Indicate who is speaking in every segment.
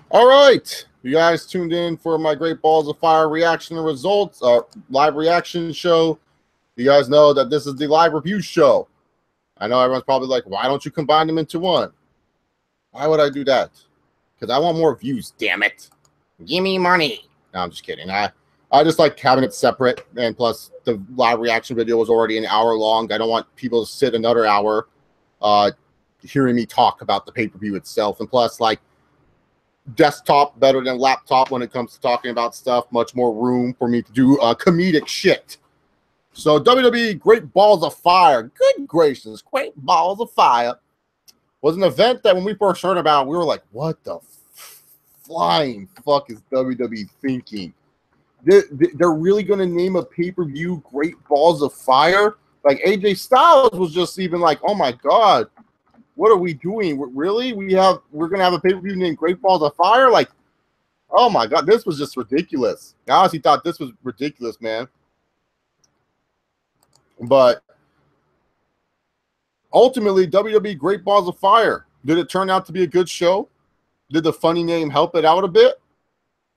Speaker 1: All right, you guys tuned in for my Great Balls of Fire reaction and results, live reaction show. You guys know that this is the live review show. I know everyone's probably like, why don't you combine them into one? Why would I do that? Because I want more views, damn it. Give me money. No, I'm just kidding. I just like having it separate, and plus the live reaction video was already an hour long. I don't want people to sit another hour hearing me talk about the pay-per-view itself. And plus, like, desktop better than laptop when it comes to talking about stuff. Much more room for me to do comedic shit. So WWE Great Balls of Fire, good gracious, Great Balls of Fire was an event that when we first heard about, we were like, what the flying fuck is WWE thinking? They're really going to name a pay-per-view Great Balls of Fire? Like, AJ Styles was just even like, oh my god, what are we doing? Really? We're going to have a pay-per-view named Great Balls of Fire? Like, oh my god, this was just ridiculous. I honestly thought this was ridiculous, man. But ultimately, WWE Great Balls of Fire. Did it turn out to be a good show? Did the funny name help it out a bit?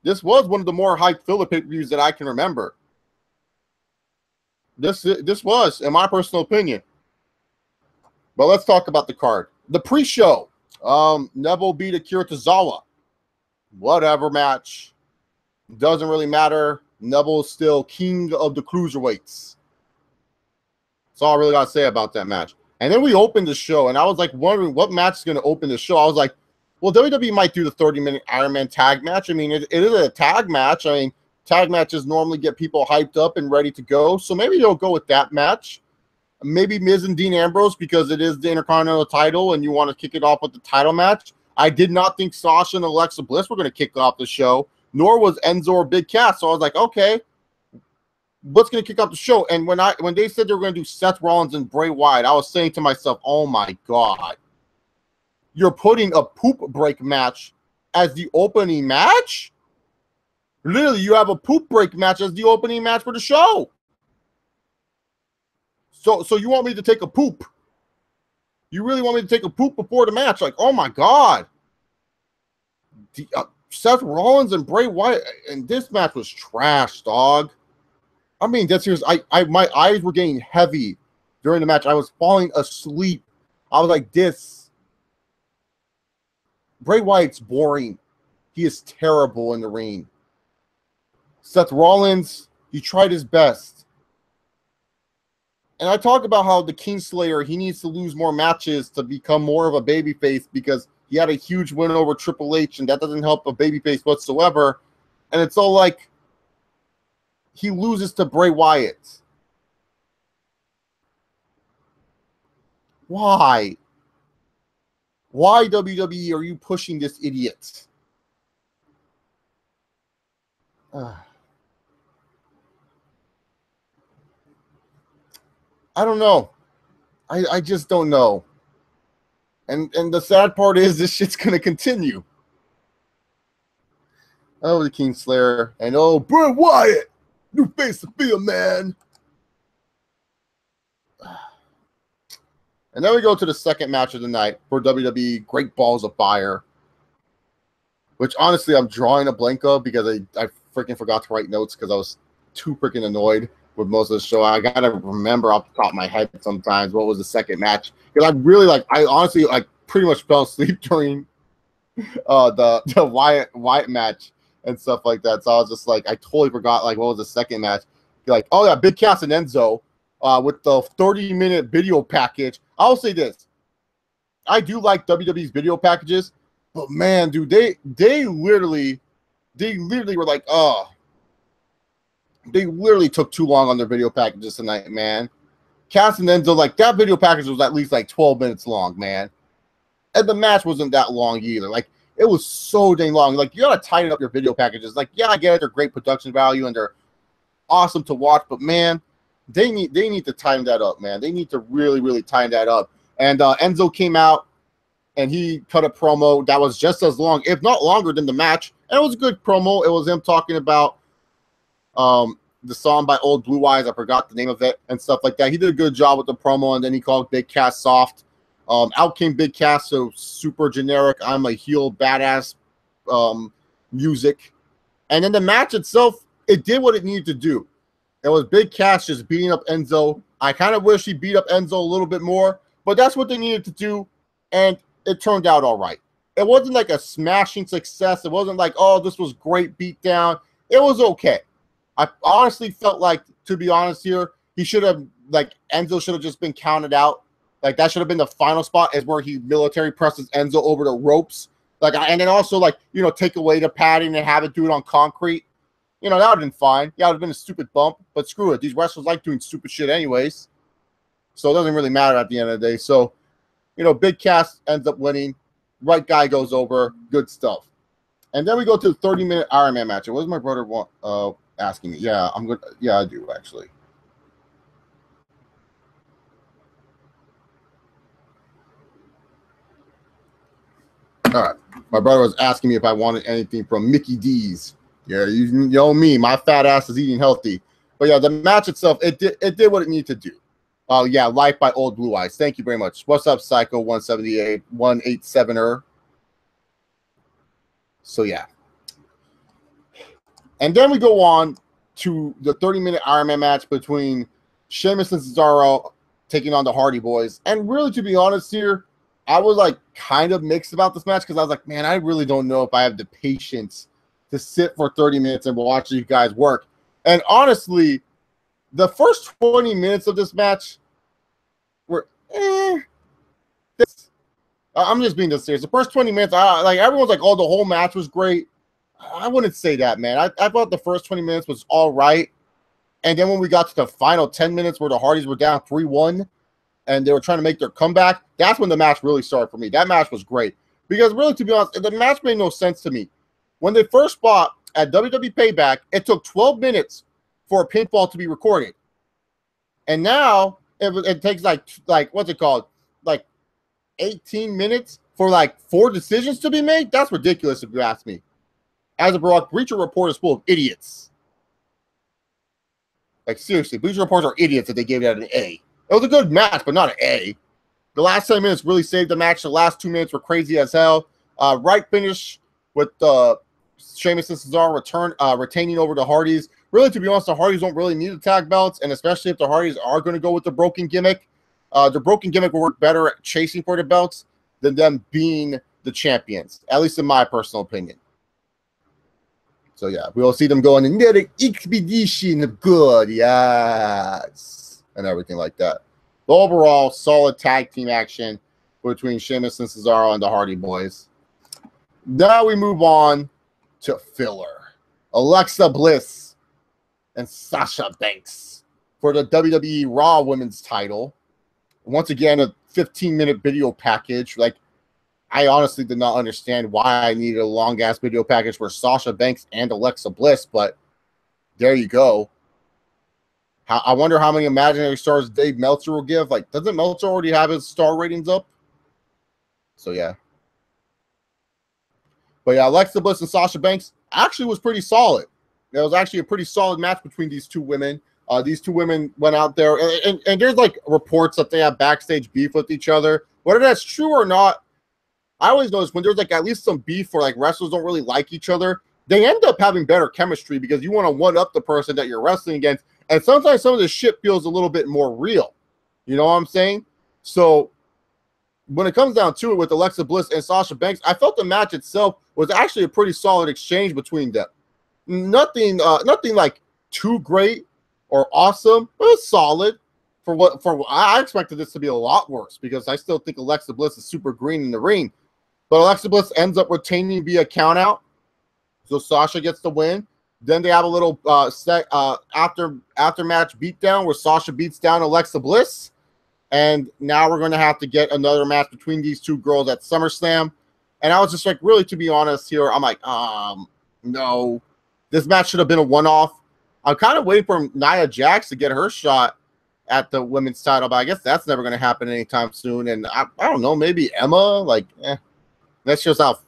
Speaker 1: This was one of the more hyped filler pay-per-views that I can remember. This was, in my personal opinion. But let's talk about the card. The pre-show. Neville beat Akira Tozawa. Whatever match. Doesn't really matter. Neville is still king of the cruiserweights. That's all I really got to say about that match. And then we opened the show, and I was like wondering what match is going to open the show. I was like, well, WWE might do the 30-minute Iron Man tag match. I mean, it is a tag match. I mean, tag matches normally get people hyped up and ready to go. So maybe they'll go with that match. Maybe Miz and Dean Ambrose, because it is the Intercontinental title, and you want to kick it off with the title match. I did not think Sasha and Alexa Bliss were going to kick off the show, nor was Enzo or Big Cass. So I was like, okay, what's going to kick off the show? And when they said they were going to do Seth Rollins and Bray Wyatt, I was saying to myself, oh my god, you're putting a poop break match as the opening match? Literally, you have a poop break match as the opening match for the show. So you want me to take a poop? You really want me to take a poop before the match? Like, oh my god. Seth Rollins and Bray Wyatt, and this match was trash, dog. I mean, that's serious. My eyes were getting heavy during the match. I was falling asleep. I was like, this. Bray Wyatt's boring. He is terrible in the ring. Seth Rollins, he tried his best. And I talk about how the Kingslayer, he needs to lose more matches to become more of a babyface, because he had a huge win over Triple H, and that doesn't help a babyface whatsoever. And it's all like he loses to Bray Wyatt. Why? Why, WWE, are you pushing this idiot? I don't know. I just don't know. And the sad part is this shit's going to continue. Oh, the Kingslayer. And oh, Bray Wyatt. New face of fear, man. And then we go to the second match of the night for WWE Great Balls of Fire. Which, honestly, I'm drawing a blank of because I freaking forgot to write notes because I was too freaking annoyed with most of the show. I gotta remember off the top of my head sometimes what was the second match, because I honestly pretty much fell asleep during the Wyatt match and stuff like that. So I was just like, I totally forgot what was the second match. Like, oh yeah, Big Cass and Enzo with the 30-minute video package. I'll say this, I do like WWE's video packages, but man, dude, they literally were like, oh. They literally took too long on their video packages tonight, man. Cass and Enzo, that video package was at least 12 minutes long, man. And the match wasn't that long either. It was so dang long. You gotta tighten up your video packages. Yeah, I get it, they're great production value and they're awesome to watch, but man, they need to tighten that up, man. They need to really, really tighten that up. And Enzo came out and he cut a promo that was just as long, if not longer, than the match. And it was a good promo. It was him talking about the song by Old Blue Eyes, I forgot the name of it, and stuff like that. He did a good job with the promo, and then he called Big Cass soft. Out came Big Cass, so super generic, I'm a heel badass music. And then the match itself, it did what it needed to do. It was Big Cass just beating up Enzo. I kind of wish he beat up Enzo a little bit more, but that's what they needed to do, and it turned out all right. It wasn't like a smashing success. It wasn't like, oh, this was great beatdown. It was okay. I honestly felt like, to be honest here, he should have, like, Enzo should have just been counted out. Like, that should have been the final spot, is where he military presses Enzo over the ropes. Like, and then also, like, you know, take away the padding and have it do it on concrete. You know, that would have been fine. Yeah, it would have been a stupid bump, but screw it. These wrestlers like doing stupid shit anyways. So it doesn't really matter at the end of the day. So, you know, Big Cass ends up winning. Right guy goes over. Good stuff. And then we go to the 30-minute Iron Man match. What was my brother asking me? Yeah, I'm good. Yeah, I do, actually. All right. My brother was asking me if I wanted anything from Mickey D's. Yeah, you know me. My fat ass is eating healthy. But yeah, the match itself, it did what it needed to do. Oh, yeah, Life by Old Blue Eyes. Thank you very much. What's up, Psycho 178 187er? So yeah. And then we go on to the 30-minute Iron Man match between Sheamus and Cesaro taking on the Hardy Boys. And really, to be honest here, I was like kind of mixed about this match because I was like, man, I really don't know if I have the patience to sit for 30 minutes and watch you guys work. And honestly, the first 20 minutes of this match were I'm just being this serious. The first 20 minutes, like everyone's like, oh, the whole match was great. I wouldn't say that, man. I thought the first 20 minutes was all right. And then when we got to the final 10 minutes where the Hardys were down 3-1 and they were trying to make their comeback, that's when the match really started for me. That match was great. Because really, to be honest, the match made no sense to me. When they first fought at WWE Payback, it took 12 minutes for a pinfall to be recorded. And now it takes like what's it called? Like 18 minutes for like 4 decisions to be made? That's ridiculous if you ask me. As a Bleacher Report is full of idiots. Like seriously, Bleacher Reports are idiots that they gave it an A. It was a good match, but not an A. The last 10 minutes really saved the match. The last 2 minutes were crazy as hell. Right finish with Sheamus and Cesaro retaining over the Hardys. Really, to be honest, the Hardys don't really need the tag belts, and especially if the Hardys are going to go with the broken gimmick. The broken gimmick will work better at chasing for the belts than them being the champions, at least in my personal opinion. So, yeah, we'll see them going in the expedition of good, yes, and everything like that. But overall, solid tag team action between Sheamus and Cesaro and the Hardy Boys. Now we move on to filler. Alexa Bliss and Sasha Banks for the WWE Raw Women's title. Once again, a 15-minute video package. Like, I honestly did not understand why I needed a long-ass video package for Sasha Banks and Alexa Bliss, but there you go. I wonder how many imaginary stars Dave Meltzer will give. Like, doesn't Meltzer already have his star ratings up? So, yeah. But, yeah, Alexa Bliss and Sasha Banks actually was pretty solid. It was actually a pretty solid match between these two women. These two women went out there, and there's, like, reports that they have backstage beef with each other. Whether that's true or not, I always notice when there's, like, at least some beef where, like, wrestlers don't really like each other, they end up having better chemistry because you want to one-up the person that you're wrestling against. And sometimes some of the shit feels a little bit more real. You know what I'm saying? So when it comes down to it with Alexa Bliss and Sasha Banks, I felt the match itself was actually a pretty solid exchange between them. Nothing like too great or awesome, but it's solid. I expected this to be a lot worse because I still think Alexa Bliss is super green in the ring. But Alexa Bliss ends up retaining via countout, so Sasha gets the win. Then they have a little after match beatdown where Sasha beats down Alexa Bliss, and now we're going to have to get another match between these two girls at SummerSlam. And I was just like, really, to be honest here, I'm like, no, this match should have been a one-off. I'm kind of waiting for Nia Jax to get her shot at the women's title, but I guess that's never going to happen anytime soon. And I don't know, maybe Emma, like, that's just how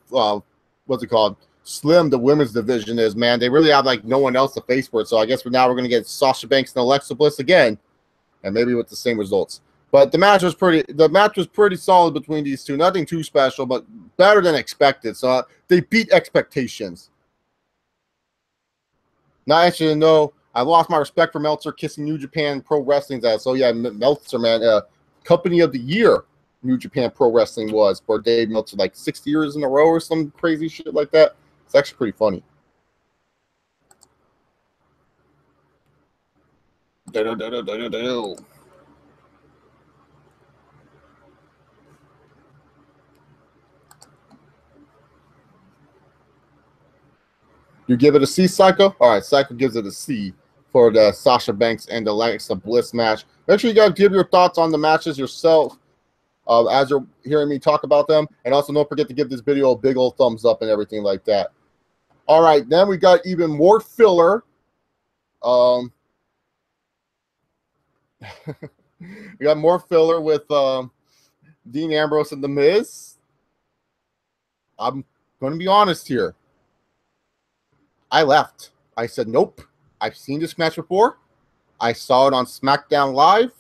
Speaker 1: what's it called? Slim the women's division is, man. They really have like no one else to face for it. So I guess now we're going to get Sasha Banks and Alexa Bliss again, and maybe with the same results. But the match was pretty solid between these two. Nothing too special, but better than expected. So they beat expectations. Not interested to know. I lost my respect for Meltzer kissing New Japan Pro Wrestling's ass. So yeah, Meltzer, man, Company of the Year New Japan Pro Wrestling was for Dave Meltzer, like 6 years in a row or some crazy shit like that. It's actually pretty funny. You give it a C, Psycho? All right, Psycho gives it a C for the Sasha Banks and Alexa Bliss match. Make sure you guys give your thoughts on the matches yourself as you're hearing me talk about them. And also don't forget to give this video a big old thumbs up and everything like that. All right, then we got even more filler. We got more filler with Dean Ambrose and The Miz. I'm going to be honest here. I left. I said, nope. I've seen this match before. I saw it on SmackDown Live.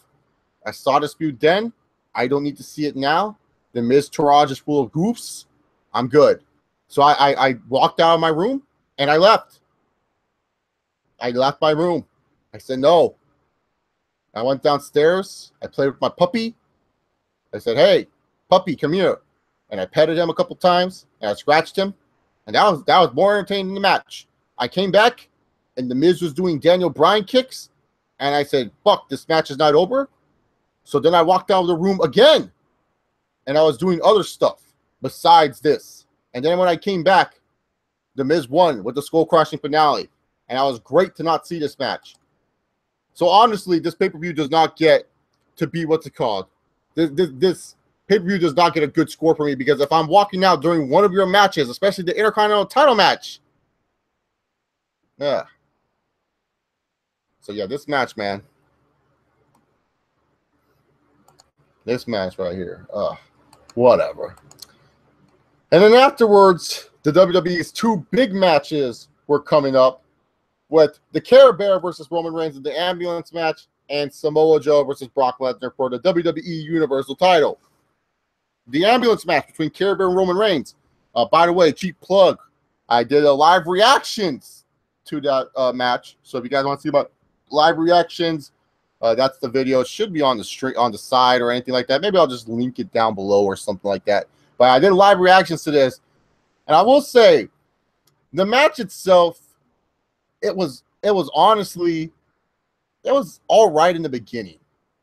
Speaker 1: I saw this feud then. I don't need to see it now. The Miz Taraj is full of goofs. I'm good. So I walked out of my room and I left. I left my room. I said, no. I went downstairs. I played with my puppy. I said, hey, puppy, come here. And I petted him a couple times and I scratched him. And that was more entertaining than the match. I came back, and The Miz was doing Daniel Bryan kicks, and I said, fuck, this match is not over. So then I walked out of the room again, and I was doing other stuff besides this. And then when I came back, The Miz won with the skull-crushing finale, and I was great to not see this match. So honestly, this pay-per-view does not get to be what's it called. This pay-per-view does not get a good score for me, because if I'm walking out during one of your matches, especially the Intercontinental title match, yeah. So yeah, this match, man. This match right here. Whatever. And then afterwards, the WWE's two big matches were coming up with the Care Bear versus Roman Reigns in the ambulance match and Samoa Joe versus Brock Lesnar for the WWE Universal title. The ambulance match between Care Bear and Roman Reigns. By the way, cheap plug. I did a live reactions to that match. So if you guys want to see about live reactions, that's the video. It should be on the side or anything like that. Maybe I'll just link it down below or something like that. But I did live reactions to this, and I will say the match itself, it was honestly, it was all right in the beginning.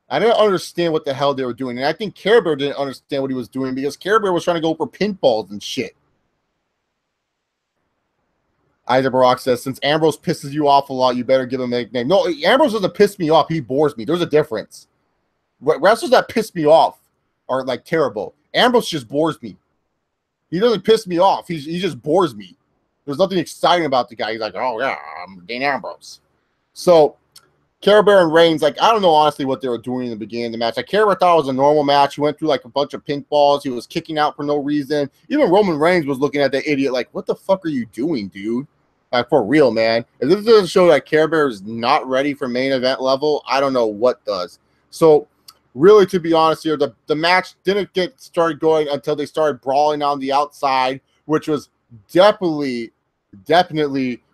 Speaker 1: I didn't understand what the hell they were doing, and I think Care Bear didn't understand what he was doing, because Care Bear was trying to go for pinfalls and shit. Isaac Barak says, since Ambrose pisses you off a lot, you better give him a nickname. No, Ambrose doesn't piss me off. He bores me. There's a difference. Wrestlers that piss me off are, like, terrible. Ambrose just bores me. He doesn't piss me off. He just bores me. There's nothing exciting about the guy. He's like, oh, yeah, I'm Dean Ambrose. So, Care Bear and Reigns, like, I don't know honestly what they were doing in the beginning of the match. Like, Care Bear thought it was a normal match. He went through like a bunch of pinfalls. He was kicking out for no reason. Even Roman Reigns was looking at that idiot like, what the fuck are you doing, dude? Like, for real, man. If this doesn't show that Care Bear is not ready for main event level, I don't know what does. So, really, to be honest here, the match didn't get started going until they started brawling on the outside, which was definitely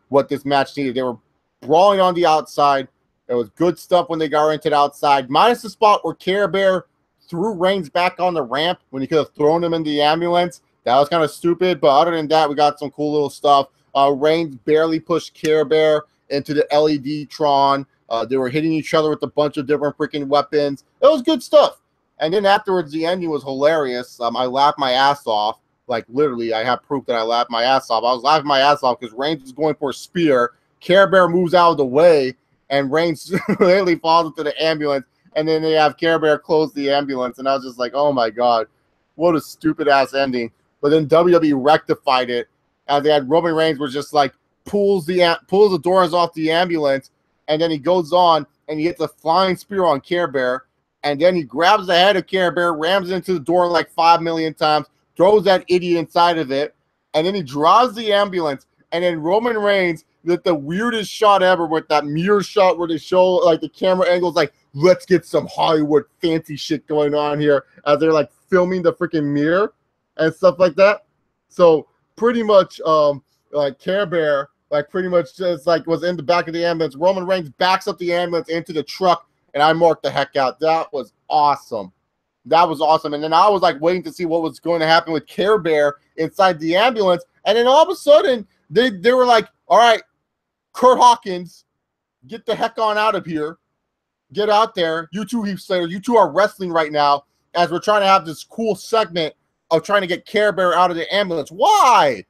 Speaker 1: what this match needed. They were brawling on the outside. It was good stuff when they got into the outside, minus the spot where Care Bear threw Reigns back on the ramp when he could have thrown him in the ambulance. That was kind of stupid, but other than that, we got some cool little stuff. Reigns barely pushed Care Bear into the LED Tron. They were hitting each other with a bunch of different freaking weapons. It was good stuff. And then afterwards, the ending was hilarious. I laughed my ass off. Like, literally, I have proof that I laughed my ass off. I was laughing my ass off because Reigns was going for a spear. Care Bear moves out of the way, and Reigns literally falls into the ambulance. And then they have Care Bear close the ambulance. And I was just like, oh, my God. What a stupid-ass ending. But then WWE rectified it. And they had Roman Reigns was just like pulls the doors off the ambulance, and then he goes on and he hits a flying spear on Care Bear, and then he grabs the head of Care Bear, rams it into the door like 5 million times, throws that idiot inside of it, and then he draws the ambulance, and then Roman Reigns the weirdest shot ever with that mirror shot where they show like the camera angles, like, let's get some Hollywood fancy shit going on here as they're like filming the freaking mirror and stuff like that. So pretty much like Care Bear like pretty much just like was in the back of the ambulance. Roman Reigns backs up the ambulance into the truck, and I marked the heck out. That was awesome. That was awesome. And then I was like waiting to see what was going to happen with Care Bear inside the ambulance. And then all of a sudden they were like, all right, Kurt Hawkins, get the heck on out of here. Get out there. You two, Heath Slater, you two are wrestling right now as we're trying to have this cool segment of trying to get Care Bear out of the ambulance. Why?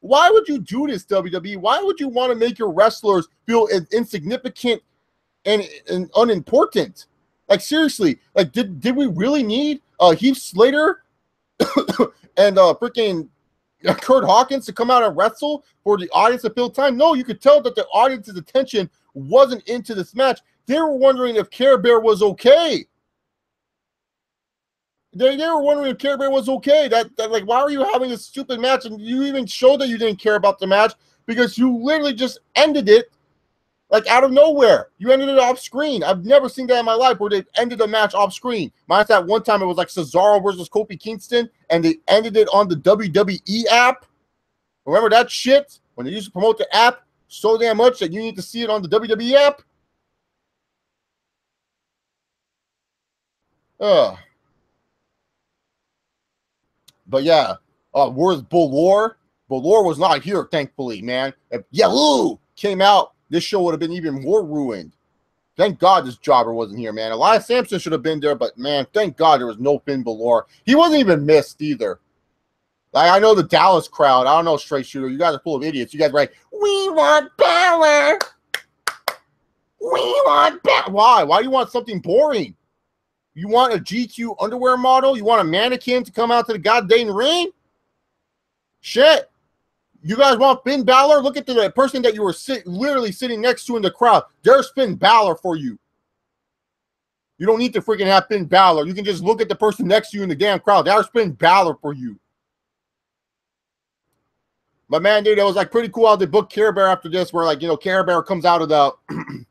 Speaker 1: Why would you do this, WWE? Why would you want to make your wrestlers feel insignificant and unimportant? Like, seriously, like, did we really need Heath Slater and freaking Kurt Hawkins to come out and wrestle for the audience to fill time? No, you could tell that the audience's attention wasn't into this match. They were wondering if Care Bear was okay. They were wondering if Care Bear was okay. That like, why are you having this stupid match? And you even showed that you didn't care about the match because you literally just ended it like out of nowhere. You ended it off screen. I've never seen that in my life where they ended a match off screen. Minus that one time it was like Cesaro versus Kofi Kingston, and they ended it on the WWE app. Remember that shit? When they used to promote the app so damn much that you need to see it on the WWE app? But yeah, where's Bulor? Bulor was not here, thankfully, man. If Yahoo came out, this show would have been even more ruined. Thank God this jobber wasn't here, man. Elias Sampson should have been there, but man, thank God there was no Finn Balor. He wasn't even missed either. Like, I know the Dallas crowd. I don't know, Straight Shooter. You guys are full of idiots. You guys are like, we want Balor. We want Balor. Why? Why do you want something boring? You want a GQ underwear model? You want a mannequin to come out to the goddamn ring? Shit. You guys want Finn Balor? Look at the person that you were literally sitting next to in the crowd. There's Finn Balor for you. You don't need to freaking have Finn Balor. You can just look at the person next to you in the damn crowd. There's Finn Balor for you. But man, dude, it was like pretty cool how they booked Care Bear after this, where like, you know, Care Bear comes out of the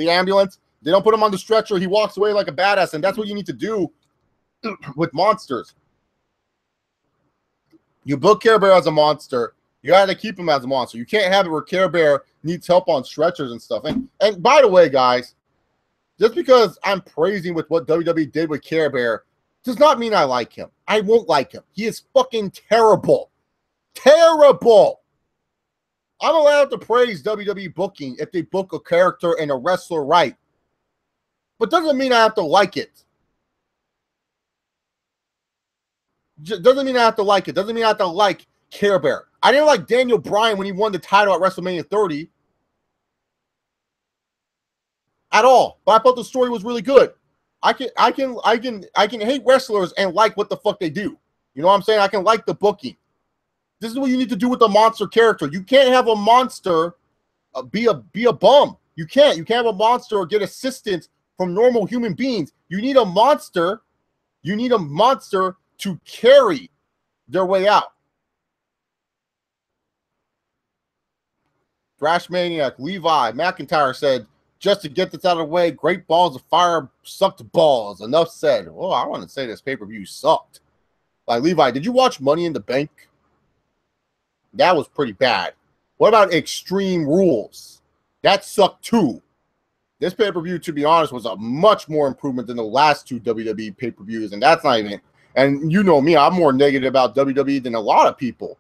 Speaker 1: ambulance. They don't put him on the stretcher. He walks away like a badass, and that's what you need to do with monsters. You book Care Bear as a monster. You got to keep him as a monster. You can't have it where Care Bear needs help on stretchers and stuff. And by the way, guys, just because I'm praising with what WWE did with Care Bear does not mean I like him. I won't like him. He is fucking terrible. Terrible. I'm allowed to praise WWE booking if they book a character and a wrestler right. But doesn't mean I have to like it. Doesn't mean I have to like it. Doesn't mean I have to like Care Bear. I didn't like Daniel Bryan when he won the title at WrestleMania 30 at all. But I thought the story was really good. I can hate wrestlers and like what the fuck they do. You know what I'm saying? I can like the booking. This is what you need to do with a monster character. You can't have a monster be a bum. You can't. You can't have a monster or get assistance from normal human beings. You need a monster. You need a monster to carry their way out. Thrash Maniac, Levi McIntyre said, just to get this out of the way, Great Balls of Fire sucked balls. Enough said. Well, I want to say this pay-per-view sucked. Like, Levi, did you watch Money in the Bank? That was pretty bad. What about Extreme Rules? That sucked too. This pay-per-view, to be honest, was a much more improvement than the last two WWE pay-per-views, and that's not even. And you know me, I'm more negative about WWE than a lot of people.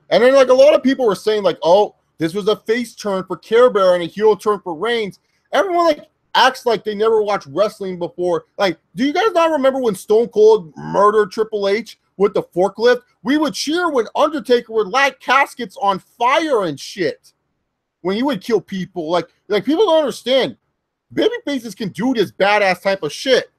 Speaker 1: And then, like, a lot of people were saying, like, oh, this was a face turn for Care Bear and a heel turn for Reigns. Everyone, like, acts like they never watched wrestling before. Like, do you guys not remember when Stone Cold murdered Triple H with the forklift? We would cheer when Undertaker would light caskets on fire and shit. When he would kill people. Like people don't understand. Babyfaces can do this badass type of shit.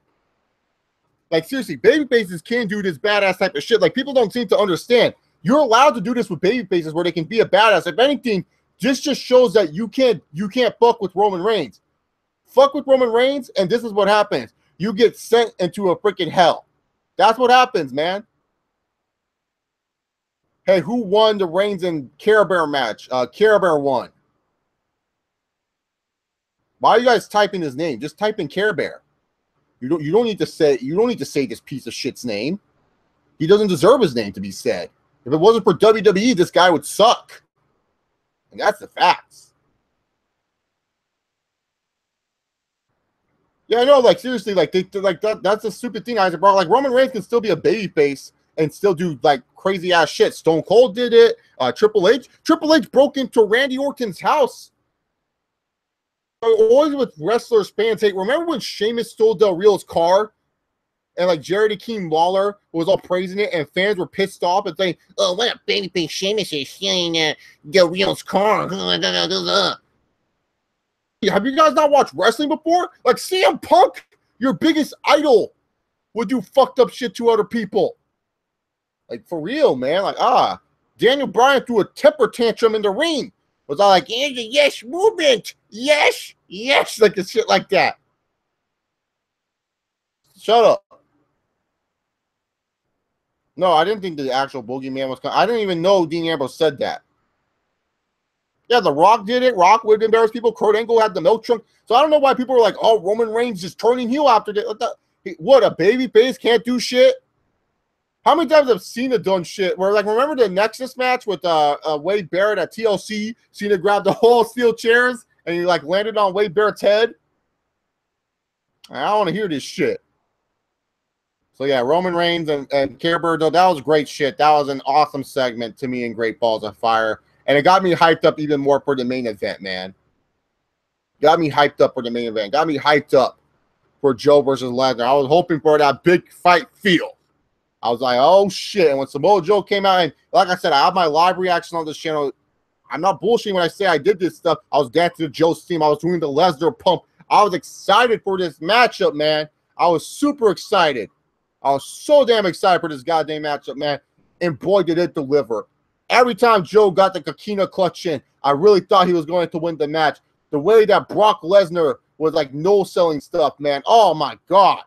Speaker 1: Like, seriously, babyfaces can do this badass type of shit. Like, people don't seem to understand. You're allowed to do this with babyfaces where they can be a badass. If anything, this just shows that you can't fuck with Roman Reigns. fuck with Roman Reigns, and this is what happens. You get sent into a freaking hell. That's what happens, man. Hey, who won the Reigns and Care Bear match? Care Bear won. Why are you guys typing his name? Just type in Care Bear. You don't need to say this piece of shit's name. He doesn't deserve his name to be said. If it wasn't for WWE, this guy would suck. And that's the facts. Yeah, I know, like, seriously, like, that's a stupid thing, Isaac brought. Like, Roman Reigns can still be a babyface and still do, like, crazy-ass shit. Stone Cold did it. Triple H broke into Randy Orton's house. Always with wrestlers, fans hate. Remember when Sheamus stole Del Rio's car? And, like, Jared Akeem Lawler was all praising it, and fans were pissed off and saying, oh, what a babyface Sheamus is stealing Del Rio's car. Have you guys not watched wrestling before? Like, CM Punk, your biggest idol, would do fucked up shit to other people. Like, for real, man. Like, Daniel Bryan threw a temper tantrum in the ring. Was all like, yeah, the yes movement. Yes, yes. Like, the shit like that. Shut up. No, I didn't think the actual boogeyman was coming. I didn't even know Dean Ambrose said that. Yeah, The Rock did it. Rock would embarrass people. Kurt Angle had the milk trunk. So I don't know why people are like, oh, Roman Reigns is turning heel after this. What, a baby face can't do shit? How many times have Cena done shit where, like, remember the Nexus match with Wade Barrett at TLC? Cena grabbed the whole steel chairs and he, like, landed on Wade Barrett's head? I don't want to hear this shit. So, yeah, Roman Reigns and Care Bear, that was great shit. That was an awesome segment to me in Great Balls of Fire. And it got me hyped up even more for the main event, man. Got me hyped up for the main event. Got me hyped up for Joe versus Lesnar. I was hoping for that big fight feel. I was like, oh, shit. And when Samoa Joe came out, and like I said, I have my live reaction on this channel. I'm not bullshitting when I say I did this stuff. I was dancing to Joe's theme. I was doing the Lesnar pump. I was excited for this matchup, man. I was super excited. I was so damn excited for this goddamn matchup, man. And boy, did it deliver. Every time Joe got the Kakina clutch in, I really thought he was going to win the match. The way that Brock Lesnar was like no-selling stuff, man. Oh, my God.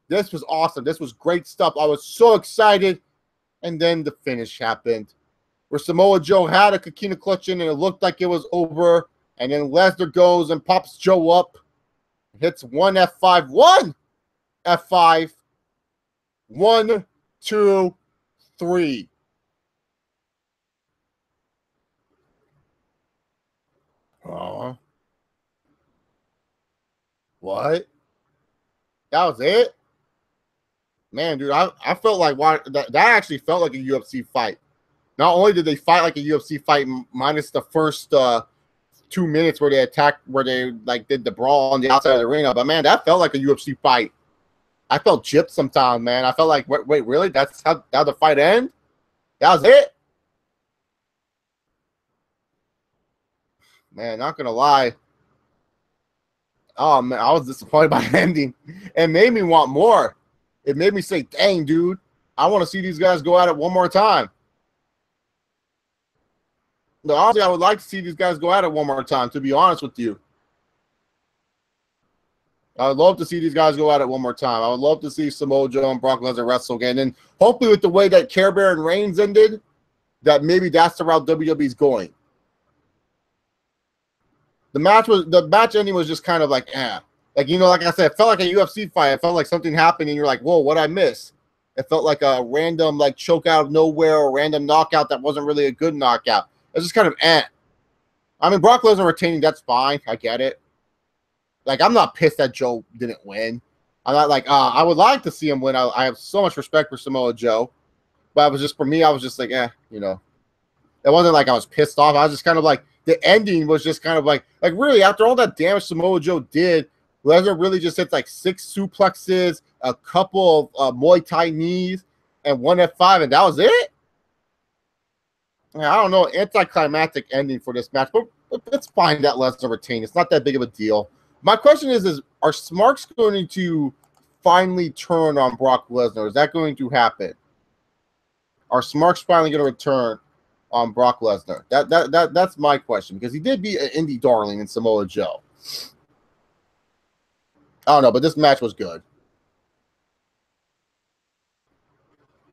Speaker 1: This was awesome. This was great stuff. I was so excited. And then the finish happened, where Samoa Joe had a Kakina clutch in, and it looked like it was over. And then Lesnar goes and pops Joe up. Hits one F5. One F5. 1, 2, 3. What? That was it? Man, dude, I felt like that actually felt like a UFC fight. Not only did they fight like a UFC fight, minus the first 2 minutes where they attacked, where they like did the brawl on the outside of the arena, but man, that felt like a UFC fight. I felt gypped sometimes, man. I felt like, wait, really? That's how the fight ended? That was it? Man, not gonna lie. Oh man, I was disappointed by the ending. It made me want more. It made me say, dang, dude, I want to see these guys go at it one more time. No, honestly, I would like to see these guys go at it one more time, to be honest with you. I would love to see these guys go at it one more time. I would love to see Samoa Joe and Brock Lesnar wrestle again. And hopefully with the way that Care Bear and Reigns ended, that maybe that's the route WWE's going. The match ending was just kind of like, like, you know, like I said, it felt like a UFC fight. It felt like something happened and you're like, whoa, what'd I miss? It felt like a random like choke out of nowhere or random knockout that wasn't really a good knockout. It's just kind of I mean, Brock Lesnar retaining, that's fine. I get it. Like, I'm not pissed that Joe didn't win. I'm not like, I would like to see him win. I have so much respect for Samoa Joe. But it was just, for me, I was just like, you know. It wasn't like I was pissed off. I was just kind of like, the ending was just kind of like really, after all that damage Samoa Joe did, Lesnar really just hits like 6 suplexes, a couple of Muay Thai knees, and 1 F5, and that was it? I don't know, anticlimactic ending for this match, but it's fine that Lesnar retained. It's not that big of a deal. My question is are Smarks going to finally turn on Brock Lesnar? Is that going to happen? Are Smarks finally going to return on Brock Lesnar? That's my question, because he did beat an indie darling in Samoa Joe. I don't know, but this match was good.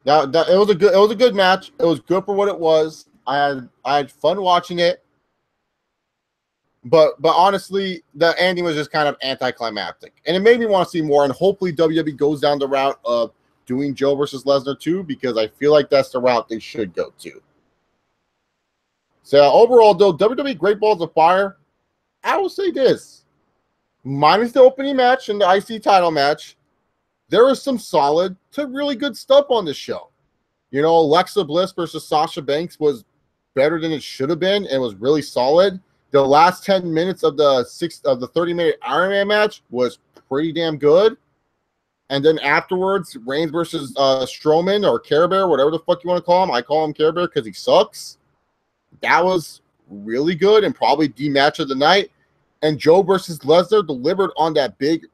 Speaker 1: Now it was a good match. It was good for what it was. I had fun watching it. But honestly, the ending was just kind of anticlimactic. And it made me want to see more. And hopefully WWE goes down the route of doing Joe versus Lesnar too, because I feel like that's the route they should go to. So overall, though, WWE Great Balls of Fire, I will say this. Minus the opening match and the IC title match, there was some solid to really good stuff on this show. You know, Alexa Bliss versus Sasha Banks was better than it should have been and was really solid. The last 10 minutes of the 30-minute Iron Man match was pretty damn good. And then afterwards, Reigns versus Strowman or Care Bear, whatever the fuck you want to call him. I call him Care Bear because he sucks. That was really good and probably the match of the night. And Joe versus Lesnar delivered on that big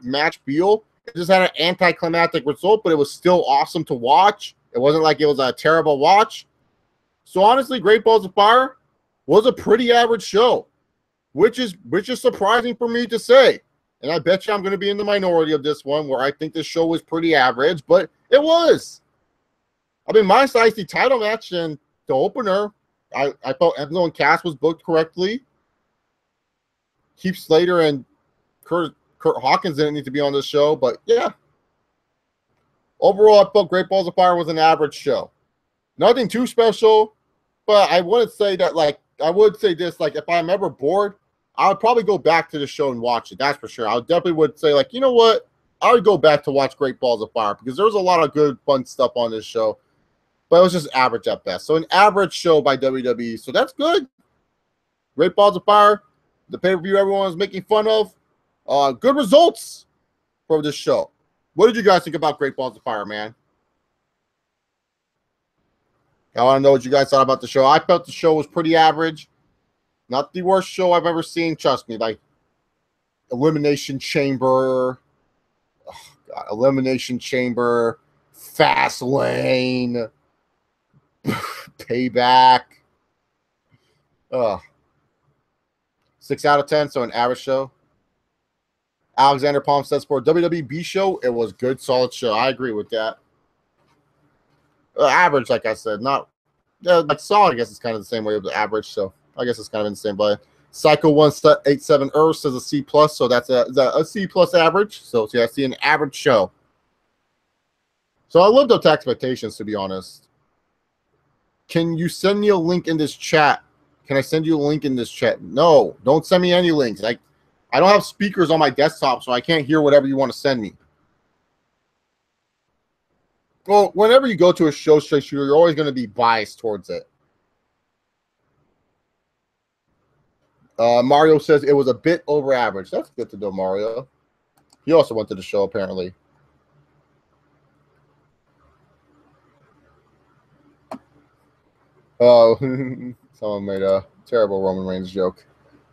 Speaker 1: match feel. It just had an anticlimactic result, but it was still awesome to watch. It wasn't like it was a terrible watch. So honestly, Great Balls of Fire was a pretty average show, which is surprising for me to say. And I bet you I'm going to be in the minority of this one, where I think this show was pretty average, but it was. I mean, minus the IC title match and the opener, I felt Enzo and Cass was booked correctly. Keith Slater and Kurt Hawkins didn't need to be on this show, but yeah. Overall, I felt Great Balls of Fire was an average show. Nothing too special, but I wouldn't say that, like, I would say this, like, if I'm ever bored, I would probably go back to the show and watch it. That's for sure. I definitely would say, like, you know what? I would go back to watch Great Balls of Fire because there was a lot of good, fun stuff on this show, but it was just average at best. So an average show by WWE. So that's good. Great Balls of Fire, the pay-per-view everyone was making fun of. Good results for this show. What did you guys think about Great Balls of Fire, man? I want to know what you guys thought about the show. I felt the show was pretty average. Not the worst show I've ever seen. Trust me. Like Elimination Chamber. Oh, God. Elimination Chamber. Fastlane. Payback. 6 out of 10. So an average show. Alexander Palm says for a WWE show, it was good, solid show. I agree with that. Average, like I said, not like solid. I guess it's kind of the same way with the average. So I guess it's kind of in the same way. Psycho 187 Earth says a C plus, so that's a C plus average. So yeah, I see an average show. So I lived up to expectations, to be honest. Can you send me a link in this chat? Can I send you a link in this chat? No, don't send me any links. I don't have speakers on my desktop, so I can't hear whatever you want to send me. Well, whenever you go to a show straight shooter, you're always going to be biased towards it. Mario says it was a bit over average. That's good to know, Mario. He also went to the show, apparently. Oh, someone made a terrible Roman Reigns joke.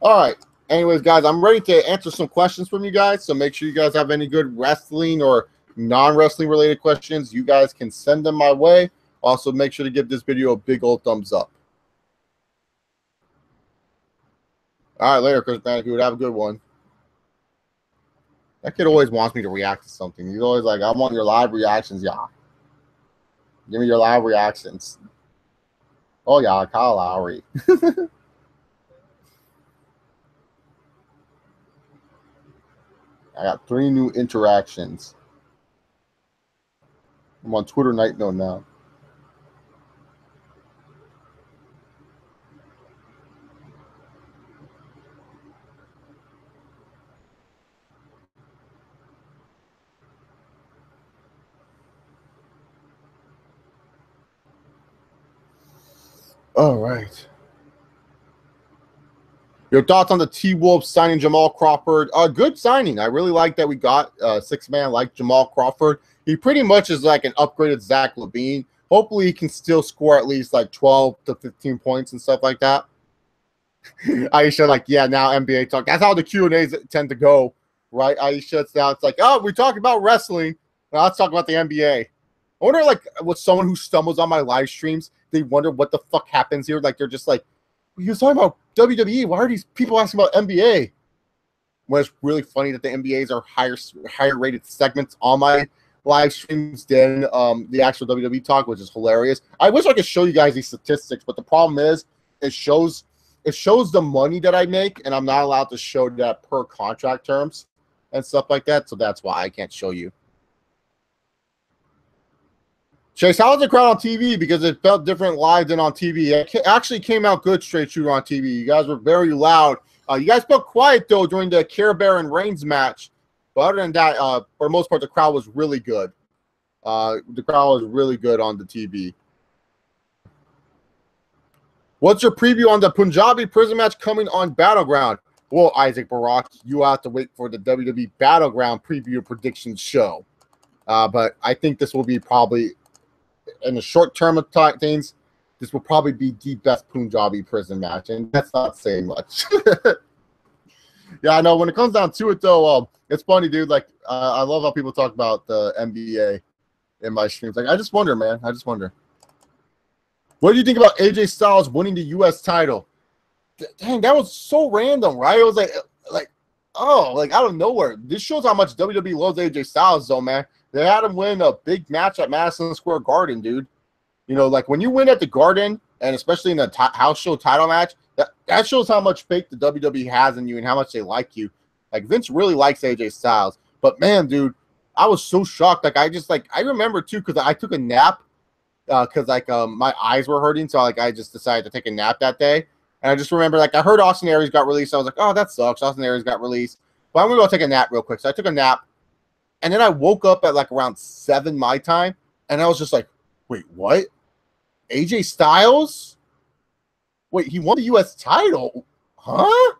Speaker 1: All right. Anyways, guys, I'm ready to answer some questions from you guys. So make sure you guys have any good wrestling or non-wrestling related questions. You guys can send them my way. Also, make sure to give this video a big old thumbs up. All right, later, Chris Bandicoot. Have a good one. That kid always wants me to react to something. He's always like, I want your live reactions, yeah. Give me your live reactions. Oh, yeah, Kyle Lowry. I got 3 new interactions. I'm on Twitter Night Mode now. All right. Your thoughts on the T-Wolves signing Jamal Crawford? Good signing. I really like that we got a 6-man like Jamal Crawford. He pretty much is like an upgraded Zach LaVine. Hopefully he can still score at least like 12 to 15 points and stuff like that. Aisha, like, yeah, now NBA talk. That's how the Q&As tend to go, right? Aisha, it's like, oh, we're talking about wrestling. Now let's talk about the NBA. I wonder, like, with someone who stumbles on my live streams, they wonder what the fuck happens here. Like, they're just like, he was talking about WWE. Why are these people asking about NBA? when it's really funny that the NBAs are higher rated segments on my live streams than the actual WWE talk, which is hilarious. I wish I could show you guys these statistics, but the problem is it shows the money that I make, and I'm not allowed to show that per contract terms and stuff like that. So that's why I can't show you. Chase, how was the crowd on TV? Because it felt different live than on TV. It actually came out good, Straight Shooter, on TV. You guys were very loud. You guys felt quiet, though, during the Care Bear and Reigns match. But other than that, for the most part, the crowd was really good. The crowd was really good on the TV. What's your preview on the Punjabi prison match coming on Battleground? Well, Isaac Barak, you have to wait for the WWE Battleground preview prediction show. But I think this will be probably, in the short term of things, this will probably be the best Punjabi prison match, and that's not saying much. Yeah, I know. When it comes down to it, though, it's funny, dude. Like, I love how people talk about the NBA in my streams. Like, I just wonder, man. I just wonder. What do you think about AJ Styles winning the U.S. title? Dang, that was so random, right? It was like out of nowhere. This shows how much WWE loves AJ Styles, though, man. They had him win a big match at Madison Square Garden, dude. You know, like when you win at the Garden, and especially in a house show title match, that shows how much faith the WWE has in you and how much they like you. Like, Vince really likes AJ Styles. But, man, dude, I was so shocked. Like, I remember, too, because I took a nap because, my eyes were hurting. So, I just decided to take a nap that day. And I just remember, I heard Austin Aries got released. I was like, oh, that sucks. Austin Aries got released. But I'm going to go take a nap real quick. So I took a nap. And then I woke up at, around 7 my time. And I was just like, wait, what? AJ Styles? Wait, he won the U.S. title? Huh?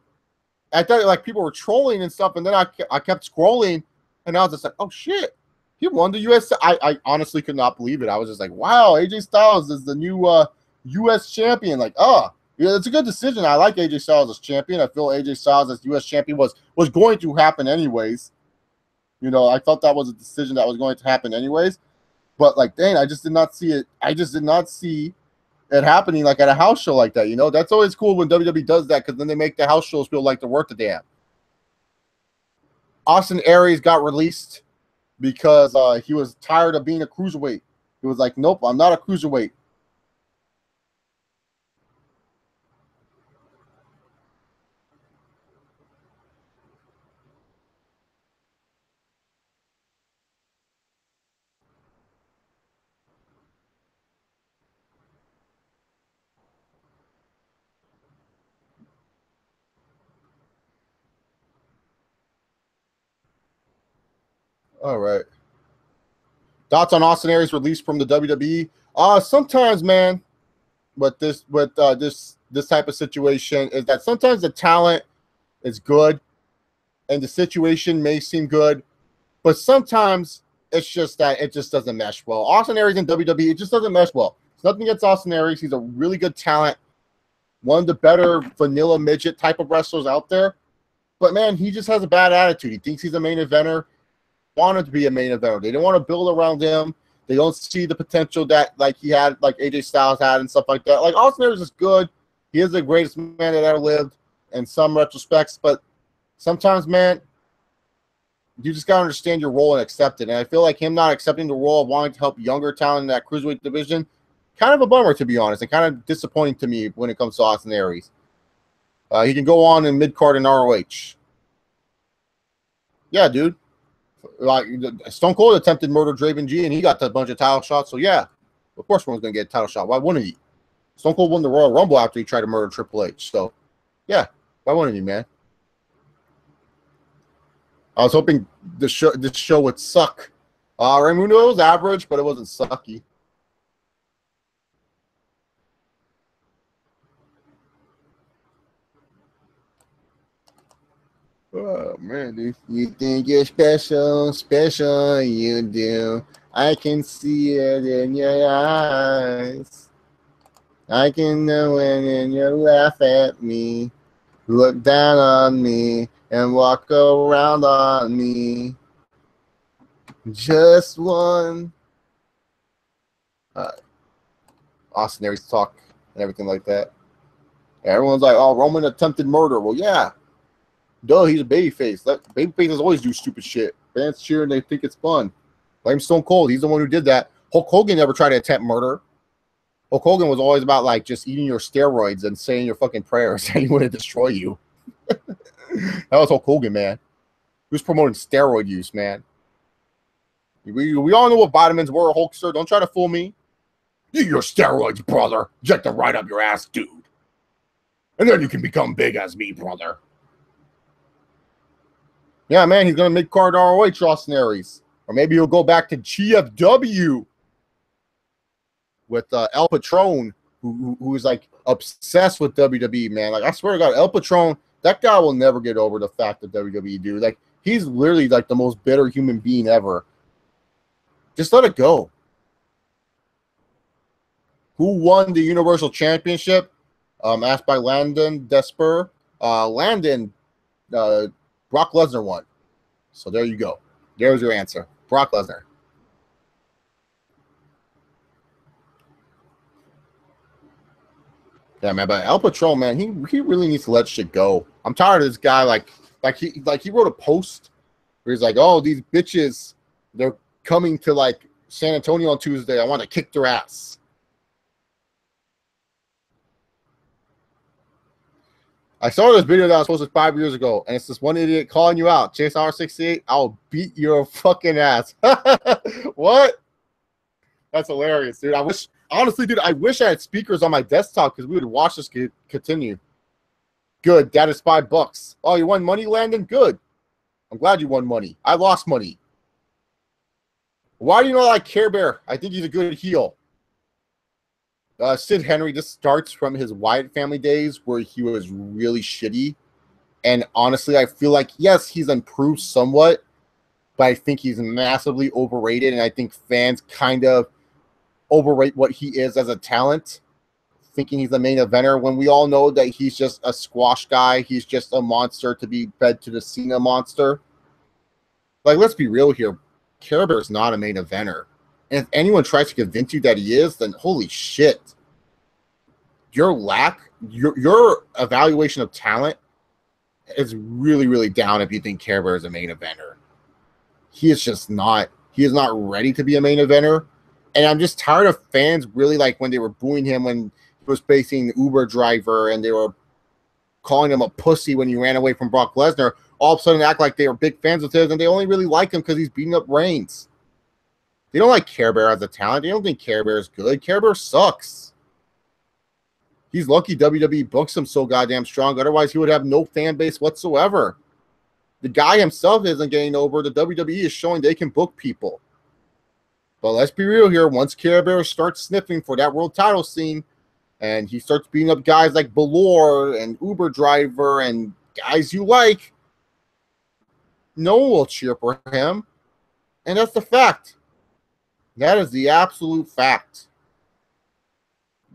Speaker 1: I thought, people were trolling and stuff. And then I kept scrolling. And I was just like, oh, shit. He won the U.S. I honestly could not believe it. I was just like, wow, AJ Styles is the new U.S. champion. Yeah, it's a good decision. I like AJ Styles as champion. I feel AJ Styles as U.S. champion was going to happen anyways. You know, I thought that was a decision that was going to happen anyways. But, dang, I just did not see it. I just did not see it happening, at a house show like that. You know, that's always cool when WWE does that because then they make the house shows feel like they're worth the damn. Austin Aries got released because he was tired of being a cruiserweight. He was like, nope, I'm not a cruiserweight. All right. Thoughts on Austin Aries' release from the WWE? Sometimes, man, this type of situation is that sometimes the talent is good and the situation may seem good, but sometimes it's just that it just doesn't mesh well. Austin Aries in WWE, it just doesn't mesh well. It's nothing against Austin Aries. He's a really good talent, one of the better vanilla midget type of wrestlers out there. But, man, he just has a bad attitude. He thinks he's a main eventer. Wanted to be a main eventer. They don't want to build around him. They don't see the potential that he had, AJ Styles had and stuff like that. Austin Aries is good. He is the greatest man that ever lived in some retrospects, but sometimes, man, you just gotta understand your role and accept it. And I feel like him not accepting the role of wanting to help younger talent in that cruiserweight division, kind of a bummer, to be honest, and kind of disappointing to me when it comes to Austin Aries. He can go on in mid-card and ROH. Yeah, dude. Stone Cold attempted murder Draven G, and he got a bunch of title shots. So yeah, of course, someone's gonna get a title shot. Why wouldn't he? Stone Cold won the Royal Rumble after he tried to murder Triple H. So yeah, why wouldn't he, man? I was hoping this show would suck. Raimundo was average, but it wasn't sucky. Oh, man, dude. You think you're special, you do. I can see it in your eyes. I can know when you laugh at me, look down on me, and walk around on me. Just one. Austin Aries talk and everything like that. Everyone's like, oh, Roman attempted murder. Well, yeah. Duh, he's a babyface. Babyfaces always do stupid shit. Fans cheer and they think it's fun. Blame Stone Cold. He's the one who did that. Hulk Hogan never tried to attempt murder. Hulk Hogan was always about like just eating your steroids and saying your fucking prayers and he wouldn't destroy you. That was Hulk Hogan, man. He was promoting steroid use, man. We all know what vitamins were, Hulkster. Don't try to fool me. Eat your steroids, brother. Inject them right up your ass, dude. And then you can become big as me, brother. Yeah, man, he's going to make card ROH Rossinaries. Or maybe he'll go back to GFW with El Patron, who is like obsessed with WWE, man. Like, I swear to God, El Patron, that guy will never get over the fact that WWE, dude. Like, he's literally like the most bitter human being ever. Just let it go. Who won the Universal Championship? Asked by Landon Desper. Landon, Brock Lesnar won. So there you go. There's your answer. Brock Lesnar. Yeah, man, but El Patron, man, he really needs to let shit go. I'm tired of this guy. Like he wrote a post where he's like, "Oh, these bitches, they're coming to like San Antonio on Tuesday. I want to kick their ass." I saw this video that was posted 5 years ago, and it's this one idiot calling you out. Chase R68, I'll beat your fucking ass. What? That's hilarious, dude. Honestly, dude, I wish I had speakers on my desktop because we would watch this continue. Good. That is $5. Oh, you won money, Landon? Good. I'm glad you won money. I lost money. Why do you not like Care Bear? I think he's a good heel. Sid Henry, this starts from his Wyatt family days where he was really shitty. And honestly, I feel like, yes, he's improved somewhat, but I think he's massively overrated. And I think fans kind of overrate what he is as a talent, thinking he's the main eventer when we all know that he's just a squash guy. He's just a monster to be fed to the Cena monster. Like, let's be real here. Care Bear's not a main eventer. And if anyone tries to convince you that he is, then holy shit. Your evaluation of talent is really, really down if you think Care Bear is a main eventer. He is just not. He is not ready to be a main eventer. And I'm just tired of fans really like when they were booing him when he was facing the Uber driver and they were calling him a pussy when he ran away from Brock Lesnar. All of a sudden act like they were big fans of his and they only really like him because he's beating up Reigns. They don't like Care Bear as a talent. They don't think Care Bear is good. Care Bear sucks. He's lucky WWE books him so goddamn strong. Otherwise, he would have no fan base whatsoever. The guy himself isn't getting over. The WWE is showing they can book people. But let's be real here. Once Care Bear starts sniffing for that world title scene and he starts beating up guys like Balor and Uber Driver and guys you like, no one will cheer for him. And that's the fact. That is the absolute fact.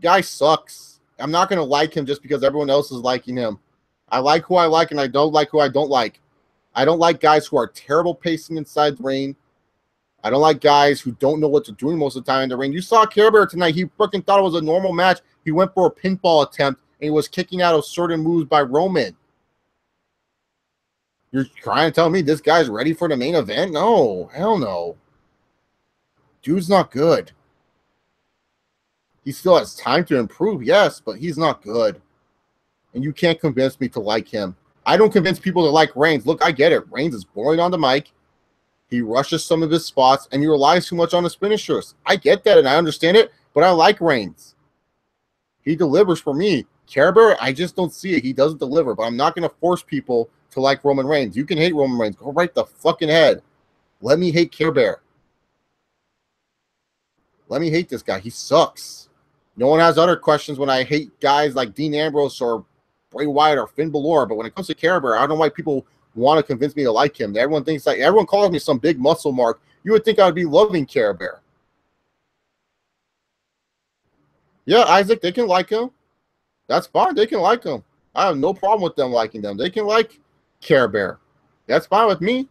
Speaker 1: Guy sucks. I'm not going to like him just because everyone else is liking him. I like who I like and I don't like who I don't like. I don't like guys who are terrible pacing inside the ring. I don't like guys who don't know what they're doing most of the time in the ring. You saw Care Bear tonight. He freaking thought it was a normal match. He went for a pinfall attempt and he was kicking out of certain moves by Roman. You're trying to tell me this guy's ready for the main event? No, hell no. Dude's not good. He still has time to improve, yes, but he's not good. And you can't convince me to like him. I don't convince people to like Reigns. Look, I get it. Reigns is boring on the mic. He rushes some of his spots, and he relies too much on his finishers. I get that, and I understand it, but I like Reigns. He delivers for me. Care Bear, I just don't see it. He doesn't deliver, but I'm not going to force people to like Roman Reigns. You can hate Roman Reigns. Go right the fucking head. Let me hate Care Bear. Let me hate this guy. He sucks. No one has other questions when I hate guys like Dean Ambrose or Bray Wyatt or Finn Balor, but when it comes to Care Bear, I don't know why people want to convince me to like him. Everyone thinks like everyone calls me some big muscle mark. You would think I would be loving Care Bear. Yeah, Isaac, they can like him. That's fine. They can like him. I have no problem with them liking them. They can like Care Bear. That's fine with me.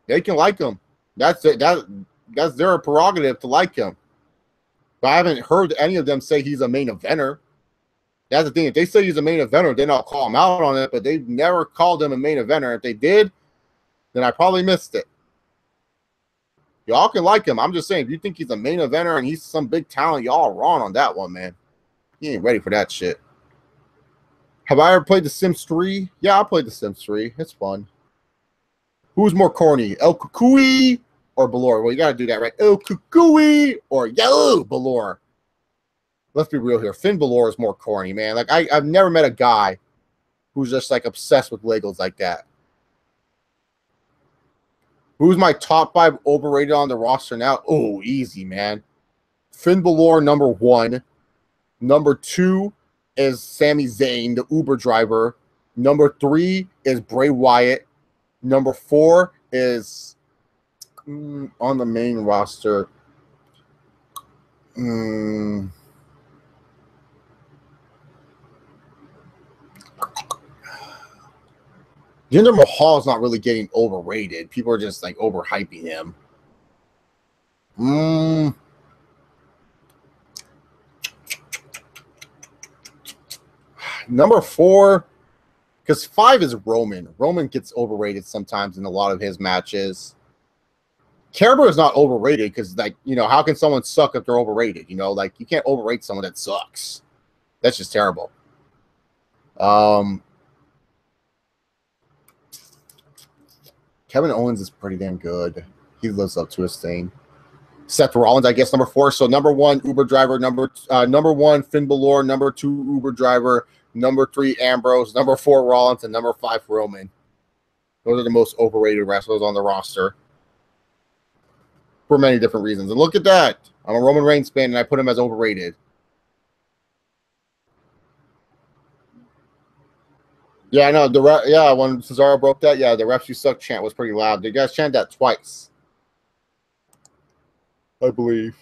Speaker 1: They can like him. That's it. That's their prerogative to like him. But I haven't heard any of them say he's a main eventer. That's the thing. If they say he's a main eventer, then I'll call him out on it, but they've never called him a main eventer. If they did, then I probably missed it. Y'all can like him. I'm just saying, if you think he's a main eventer and he's some big talent, y'all are wrong on that one, man. He ain't ready for that shit. Have I ever played The Sims 3? Yeah, I played The Sims 3. It's fun. Who's more corny, El Kukui or Balor? Well, you got to do that, right? El Kukui or Yo Balor. Let's be real here. Finn Balor is more corny, man. Like, I've never met a guy who's just, like, obsessed with Legos like that. Who's my top 5 overrated on the roster now? Oh, easy, man. Finn Balor, number 1. Number 2 is Sami Zayn, the Uber driver. Number 3 is Bray Wyatt. Number 4 is on the main roster. Jinder Mahal's not really getting overrated. People are just like overhyping him. Number 4, because 5 is Roman. Roman gets overrated sometimes in a lot of his matches. Care Bear is not overrated because, like, you know, how can someone suck if they're overrated? You know, like, you can't overrate someone that sucks. That's just terrible. Kevin Owens is pretty damn good. He lives up to his thing. Seth Rollins, I guess, number 4. So number 1, Uber driver. Number 1, Finn Balor. Number 2, Uber driver. Number 3, Ambrose. Number 4, Rollins. And number 5, Roman. Those are the most overrated wrestlers on the roster for many different reasons. And look at that. I'm a Roman Reigns fan, and I put him as overrated. Yeah, I know. When Cesaro broke that, yeah, the refs you suck chant was pretty loud. You guys chant that twice, I believe.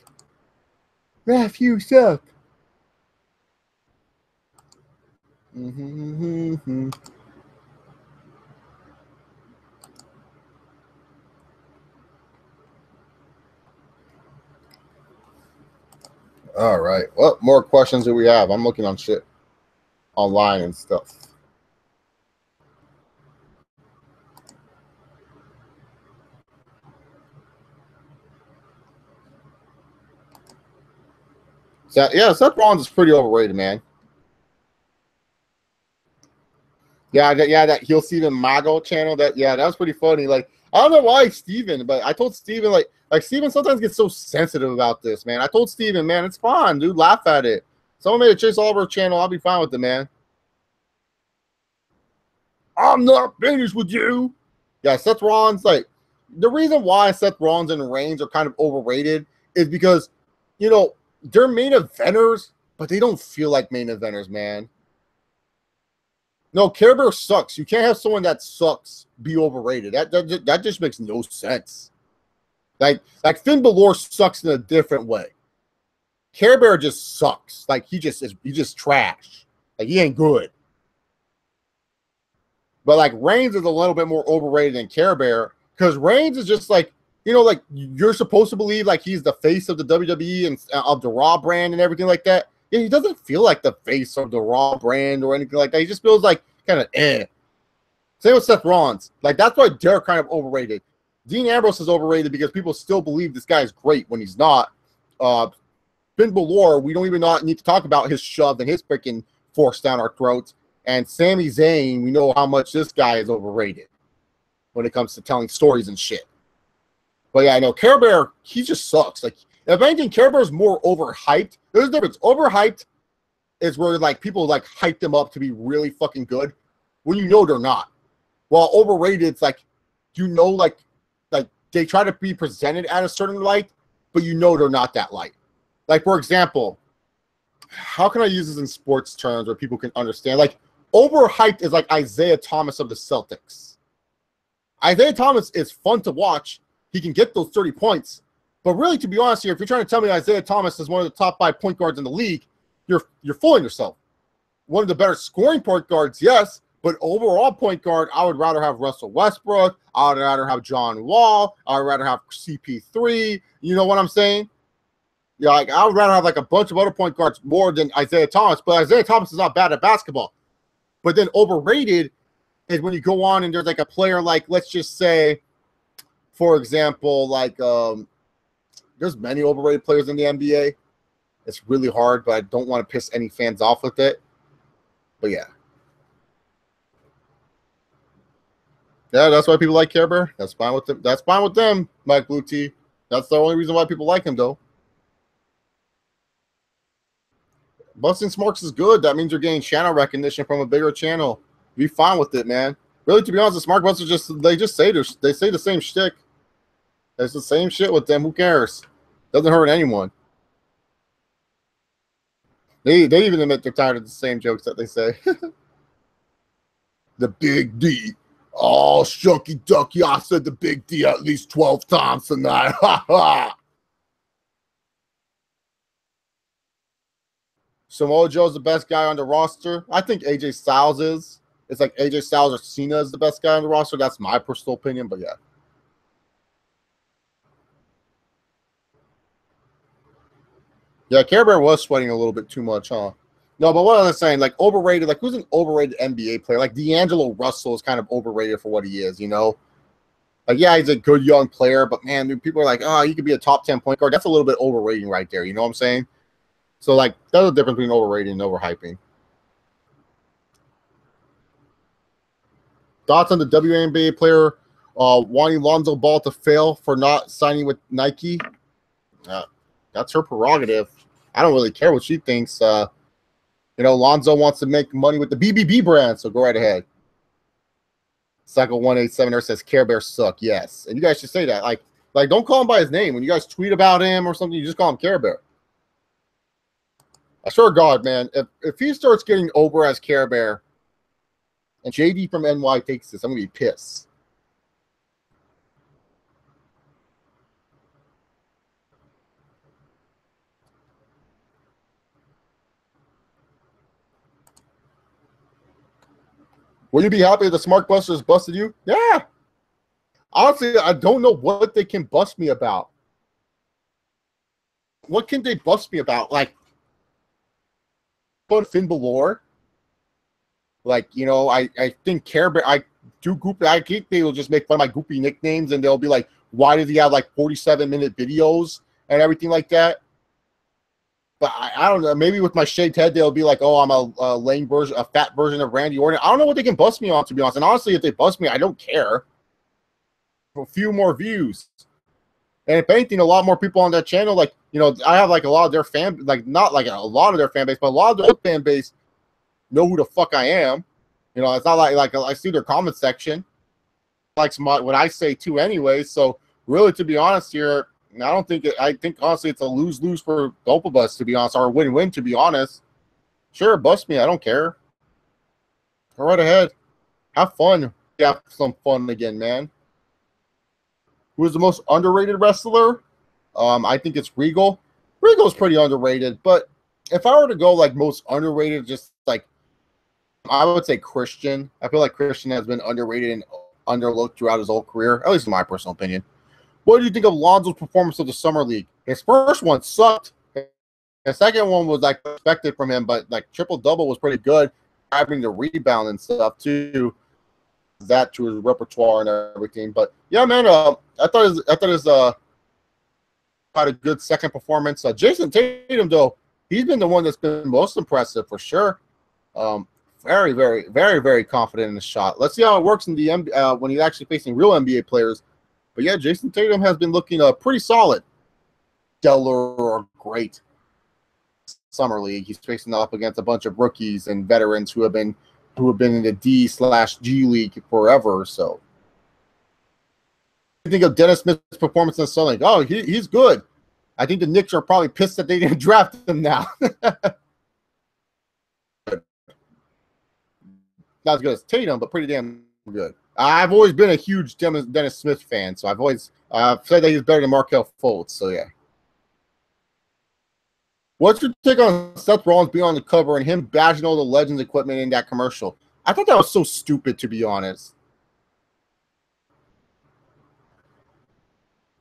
Speaker 1: Ref, you suck. All right. What more questions do we have? I'm looking on shit online and stuff. Yeah, Seth Rollins is pretty overrated, man. Yeah, that Heel Steven Mago channel. That was pretty funny. Like, I don't know why Steven, but I told Steven, like Steven sometimes gets so sensitive about this, man. I told Steven, man, it's fine, dude. Laugh at it. Someone made a Chase Oliver channel. I'll be fine with it, man. I'm not finished with you. Yeah, Seth Rollins, like, the reason why Seth Rollins and Reigns are kind of overrated is because, you know, they're main eventers, but they don't feel like main eventers, man. No, Care Bear sucks. You can't have someone that sucks be overrated. That just makes no sense. Like Finn Balor sucks in a different way. Care Bear just sucks. Like, he's just trash. Like, he ain't good. But like Reigns is a little bit more overrated than Care Bear because Reigns is just like, you know, like, you're supposed to believe like he's the face of the WWE and of the Raw brand and everything like that. Yeah, he doesn't feel like the face of the Raw brand or anything like that. He just feels like kind of Same with Seth Rollins. Like, that's why they're kind of overrated. Dean Ambrose is overrated because people still believe this guy is great when he's not. Finn Balor, we don't even need to talk about his shove and his freaking force down our throats. And Sami Zayn, we know how much this guy is overrated when it comes to telling stories and shit. But yeah, I know Care Bear, he just sucks. Like, if anything, Care Bear is more overhyped. There's a difference. Overhyped is where, like, people, like, hype them up to be really fucking good when you know they're not. While overrated, it's like, you know, like they try to be presented at a certain light, but you know they're not that light. Like, for example, how can I use this in sports terms where people can understand? Like, overhyped is like Isaiah Thomas of the Celtics. Isaiah Thomas is fun to watch. He can get those 30 points. But really, to be honest here, if you're trying to tell me Isaiah Thomas is one of the top 5 point guards in the league, you're fooling yourself. One of the better scoring point guards, yes, but overall point guard, I would rather have Russell Westbrook. I would rather have John Wall. I would rather have CP3. You know what I'm saying? Yeah, like I would rather have like a bunch of other point guards more than Isaiah Thomas, but Isaiah Thomas is not bad at basketball. But then overrated is when you go on and there's like a player like, let's just say, for example, like there's many overrated players in the NBA. It's really hard, but I don't want to piss any fans off with it. But yeah. Yeah, that's why people like Care Bear. That's fine with them. That's fine with them, Mike Blue T. That's the only reason why people like him, though. Busting Smarks is good. That means you're getting channel recognition from a bigger channel. Be fine with it, man. Really, to be honest, the Smart Busters just say the same shtick. It's the same shit with them. Who cares? Doesn't hurt anyone. They even admit they're tired of the same jokes that they say. The Big D. Oh, shucky ducky, I said the Big D at least 12 times tonight. Ha ha. Samoa Joe's the best guy on the roster. I think AJ Styles is. It's like AJ Styles or Cena is the best guy on the roster. That's my personal opinion, but yeah. Yeah, Care Bear was sweating a little bit too much, huh? No, but what I was saying, like overrated, like who's an overrated NBA player? Like D'Angelo Russell is kind of overrated for what he is, you know? Like, yeah, he's a good young player, but man, dude, people are like, oh, he could be a top 10 point guard. That's a little bit overrating right there, you know what I'm saying? So, like, that's the difference between overrating and overhyping. Thoughts on the WNBA player wanting Lonzo Ball to fail for not signing with Nike? That's her prerogative. I don't really care what she thinks. You know, Lonzo wants to make money with the BBB brand, so go right ahead. Cycle 187er says Care Bear suck. Yes, and you guys should say that. Like don't call him by his name when you guys tweet about him or something. You just call him Care Bear. I swear to God, man, if he starts getting over as Care Bear, and JD from NY takes this, I'm gonna be pissed. Will you be happy if the Smart Busters busted you? Yeah. Honestly, I don't know what they can bust me about. What can they bust me about? Like, Finn Balor. Like, you know, I think Care Bear, I think they will just make fun of my goopy nicknames and they'll be like, why does he have like 47-minute videos and everything like that? But I don't know. Maybe with my shaved head, they'll be like, oh, I'm a lame version, a fat version of Randy Orton. I don't know what they can bust me on, to be honest. And honestly, if they bust me, I don't care. For a few more views. And if anything, a lot more people on that channel, like, you know, I have like a lot of their fan, like not like a lot of their fan base, but a lot of their fan base know who the fuck I am. You know, it's not like I see their comment section. Likes what I say too anyway. So really, to be honest here, I think honestly it's a lose-lose for both of us, to be honest, or a win-win, to be honest. Sure, bust me. I don't care. Go right ahead. Have fun. Have some fun again, man. Who is the most underrated wrestler? I think it's Regal. Regal's pretty underrated, but if I were to go like most underrated, just like I would say Christian. I feel like Christian has been underrated and underlooked throughout his whole career, at least in my personal opinion. What do you think of Lonzo's performance of the Summer League? His first one sucked. The second one was like expected from him, but like triple-double was pretty good, having the rebound and stuff too. That to his repertoire and everything. But yeah, man, I thought his had a good second performance. Jason Tatum, though, he's been the one that's been most impressive for sure. Very, very, very, very confident in the shot. Let's see how it works in the when he's actually facing real NBA players. But yeah, Jason Tatum has been looking pretty solid. Stellar or great Summer League. He's facing up against a bunch of rookies and veterans who have been in the D/G League forever. So, I think of Dennis Smith's performance in the Sun League. Oh, he's good. I think the Knicks are probably pissed that they didn't draft him now. Not as good as Tatum, but pretty damn good. I've always been a huge Dennis Smith fan, so I've always said that he's better than Markelle Fultz. So yeah. What's your take on Seth Rollins being on the cover and him bashing all the Legends equipment in that commercial? I thought that was so stupid, to be honest.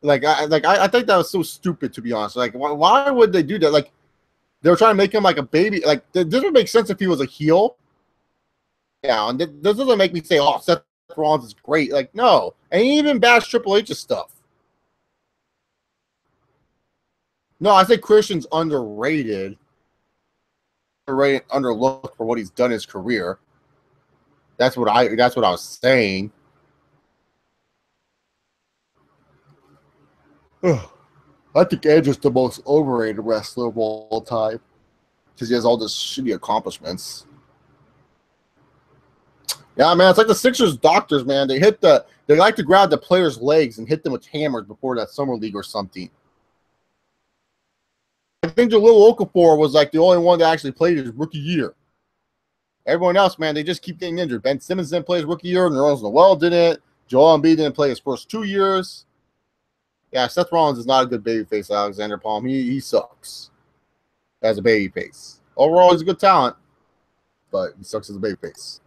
Speaker 1: I think that was so stupid, to be honest. Like, why would they do that? Like, they were trying to make him like a baby. Like, this doesn't make sense if he was a heel. Yeah, and this doesn't make me say, oh, Seth Rollins is great. Like, no. And he even bashed Triple H's stuff. No, I think Christian's underrated. Underlooked for what he's done in his career. That's what I was saying. I think Edge is the most overrated wrestler of all time because he has all this shitty accomplishments. Yeah, man, it's like the Sixers doctors, man. They like to grab the players' legs and hit them with hammers before that summer league or something. I think Jahlil Okafor was like the only one that actually played his rookie year. Everyone else, man, they just keep getting injured. Ben Simmons didn't play his rookie year. Nerlens Noel didn't. Joel Embiid didn't play his first 2 years. Yeah, Seth Rollins is not a good babyface, Alexander Palm. He sucks as a babyface. Overall, he's a good talent, but he sucks as a babyface.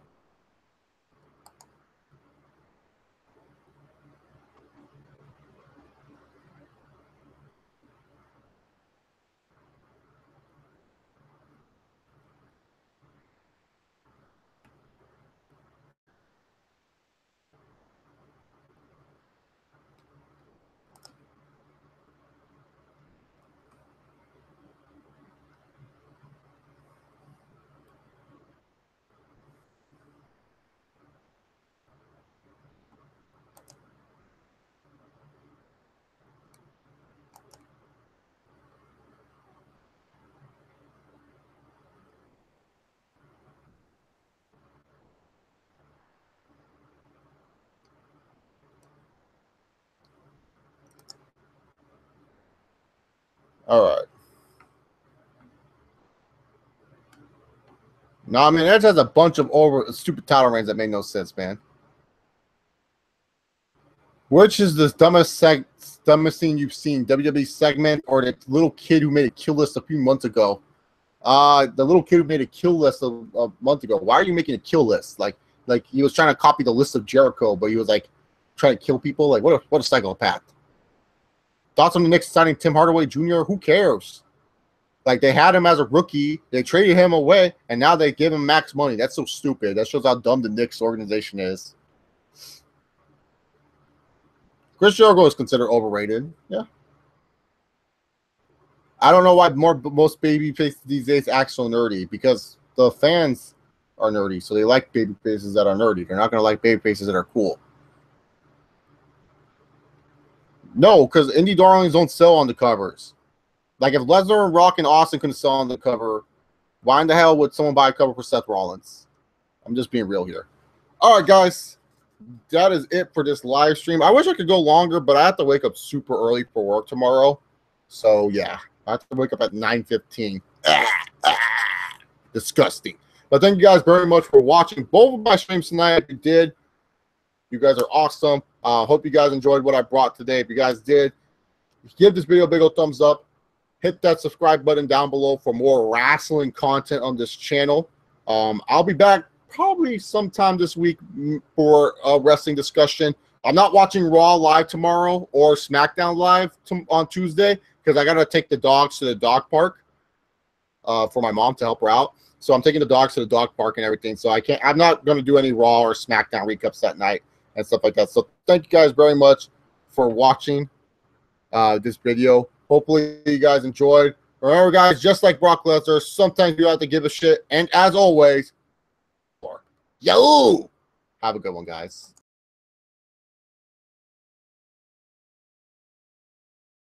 Speaker 1: All right. No, I mean, Edge has a bunch of stupid title reigns that made no sense, man. Which is the dumbest thing you've seen? WWE segment or the little kid who made a kill list a few months ago? The little kid who made a kill list a month ago. Why are you making a kill list? Like he was trying to copy the list of Jericho, but he was like trying to kill people. Like what a psychopath. Thoughts on the Knicks signing Tim Hardaway Jr.? Who cares? Like they had him as a rookie, they traded him away, and now they give him max money. That's so stupid. That shows how dumb the Knicks organization is. Chris Jericho is considered overrated. Yeah. I don't know why most baby faces these days act so nerdy, because the fans are nerdy, so they like baby faces that are nerdy. They're not going to like baby faces that are cool. No, because indie darlings don't sell on the covers. Like if Lesnar and Rock and Austin couldn't sell on the cover, why in the hell would someone buy a cover for Seth Rollins? I'm just being real here. All right, guys. That is it for this live stream. I wish I could go longer, but I have to wake up super early for work tomorrow. So, yeah. I have to wake up at 9:15. Disgusting. But thank you guys very much for watching both of my streams tonight. If you did, you guys are awesome. Hope you guys enjoyed what I brought today. If you guys did, give this video a big old thumbs up. Hit that subscribe button down below for more wrestling content on this channel. I'll be back probably sometime this week for a wrestling discussion. I'm not watching Raw live tomorrow or SmackDown live on Tuesday because I got to take the dogs to the dog park for my mom to help her out. So I'm taking the dogs to the dog park and everything. So I'm not going to do any Raw or SmackDown recaps that night and stuff like that. So thank you guys very much for watching this video. Hopefully you guys enjoyed. Remember, guys, just like Brock Lesnar, sometimes you have to give a shit. And as always, yo, have a good one, guys.